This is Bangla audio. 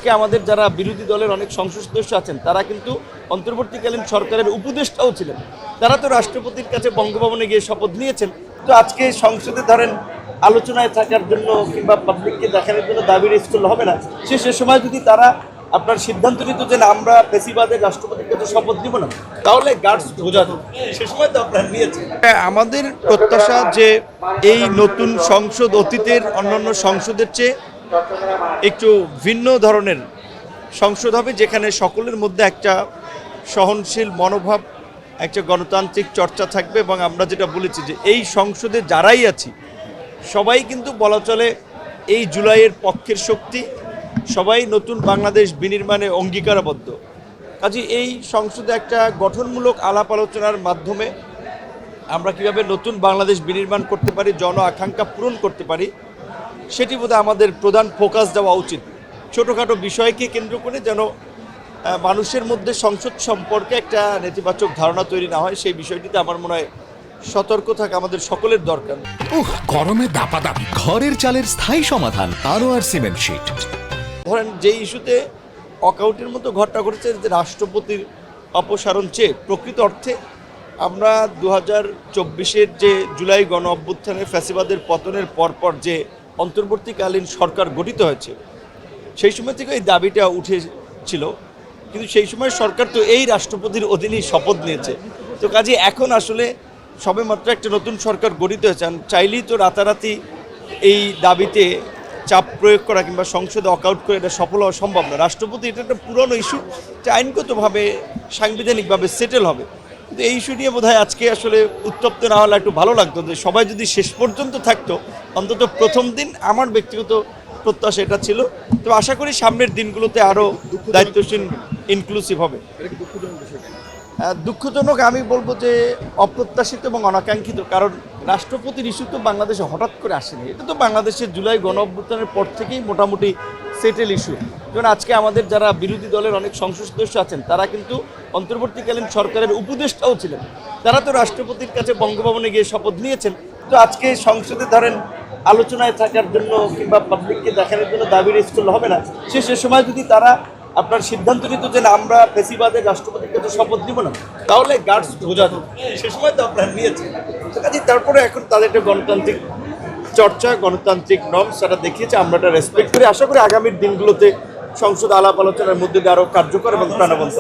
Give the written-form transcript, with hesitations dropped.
আজকে আমাদের যারা বিরোধী দলের অনেক সংসদ সদস্য আছেন তারা কিন্তু অন্তর্বর্তীকালীন সরকারের উপদেষ্টাও ছিলেন। তারা তো রাষ্ট্রপতির কাছে বঙ্গভবনে গিয়ে শপথ নিয়েছেন। তো আজকে সংসদে ধরেন আলোচনায় থাকার জন্য কিংবা পাবলিককে দেখানোর জন্য দাবি রেজ করলে হবে না। সে সময় যদি তারা আপনার সিদ্ধান্ত নিত যে না আমরা ফেসিবাদের রাষ্ট্রপতির কাছে শপথ দিব না, তাহলে গার্ডস বোঝাতো। সে সময় তো আপনারা নিয়েছেন। আমাদের প্রত্যাশা যে এই নতুন সংসদ অতীতের অন্যান্য সংসদের চেয়ে একটু ভিন্ন ধরনের সংসদ হবে, যেখানে সকলের মধ্যে একটা সহনশীল মনোভাব, একটা গণতান্ত্রিক চর্চা থাকবে। এবং আমরা যেটা বলেছি যে এই সংসদে যারাই আছি সবাই কিন্তু বলা চলে এই জুলাইয়ের পক্ষের শক্তি, সবাই নতুন বাংলাদেশ বিনির্মাণে অঙ্গীকারবদ্ধ। কাজে এই সংসদে একটা গঠনমূলক আলাপ আলোচনার মাধ্যমে আমরা কীভাবে নতুন বাংলাদেশ বিনির্মাণ করতে পারি, জন আকাঙ্ক্ষা পূরণ করতে পারি, সেটি বোধহয় আমাদের প্রধান ফোকাস দেওয়া উচিত। ছোটোখাটো বিষয়কে কেন্দ্র করে যেন মানুষের মধ্যে সংসদ সম্পর্কে একটা নেতিবাচক ধারণা তৈরি না হয়, সেই বিষয়টিতে আমার মনে হয় সতর্ক থাকা আমাদের সকলের দরকার। গরমে দাপাদাপি ঘরের চালের স্থায়ী সমাধান আনোয়ার সিমেন্ট শীট। ধরেন যে ইস্যুতে ওয়াকআউটের মতো ঘটনা ঘটেছে, যে রাষ্ট্রপতির অপসারণ চেয়ে প্রকৃত অর্থে আমরা 2024-এর যে জুলাই গণ অভ্যুত্থানের ফ্যাসিবাদের পতনের পরপর যে অন্তর্বর্তীকালীন সরকার গঠিত হয়েছে সেই সময় থেকে এই দাবিটা উঠেছিল, কিন্তু সেই সময় সরকার তো এই রাষ্ট্রপতির অধীনেই শপথ নিয়েছে। তো কাজে এখন আসলে সবেমাত্র একটা নতুন সরকার গঠিত হয়েছে, চাইলেই তো রাতারাতি এই দাবিতে চাপ প্রয়োগ করা কিংবা সংসদে ওয়াকআউট করে এটা সফল হওয়া সম্ভব না। রাষ্ট্রপতি এটা একটা পুরনো ইস্যু, যে আইনগতভাবে সাংবিধানিকভাবে সেটেল হবে। কিন্তু এই ইস্যু নিয়ে বোধহয় আজকে আসলে উত্তপ্ত না হলে একটু ভালো লাগতো, যে সবাই যদি শেষ পর্যন্ত থাকতো, অন্তত প্রথম দিন। আমার ব্যক্তিগত প্রত্যাশা এটা ছিল। তো আশা করি সামনের দিনগুলোতে আরও দায়িত্বশীল ইনক্লুসিভ হবে। দুঃখজনক আমি বলবো যে অপ্রত্যাশিত এবং অনাকাঙ্ক্ষিত, কারণ রাষ্ট্রপতির ইস্যু তো বাংলাদেশে হঠাৎ করে আসেনি। এটা তো বাংলাদেশের জুলাই গণ অভ্যুত্থানের পর থেকেই মোটামুটি সেটেল ইস্যু। যেমন আজকে আমাদের যারা বিরোধী দলের অনেক সংসদ সদস্য আছেন তারা কিন্তু অন্তর্বর্তীকালীন সরকারের উপদেষ্টাও ছিলেন। তারা তো রাষ্ট্রপতির কাছে বঙ্গভবনে গিয়ে শপথ নিয়েছেন। তো আজকে সংসদে ধরেন আলোচনায় থাকার জন্য কিংবা পাবলিককে দেখানোর জন্য দাবি রেজ করলে হবে না। সে সময় যদি তারা আপনার সিদ্ধান্ত নিত যে না আমরা ফেসিবাদের রাষ্ট্রপতির কাছে শপথ দিব না, তাহলে গার্ডস বোঝাতো। সে সময় তো আপনারা নিয়েছেন। তারপরে এখন তাদের একটা গণতান্ত্রিক চর্চা, গণতান্ত্রিক নর্মস সেটা দেখিয়েছে, আমরা এটা রেসপেক্ট করি। আশা করি আগামীর দিনগুলোতে সংসদ আলাপ আলোচনার মধ্যে দিয়ে আরও কার্যকর এবং প্রাণবন্ত।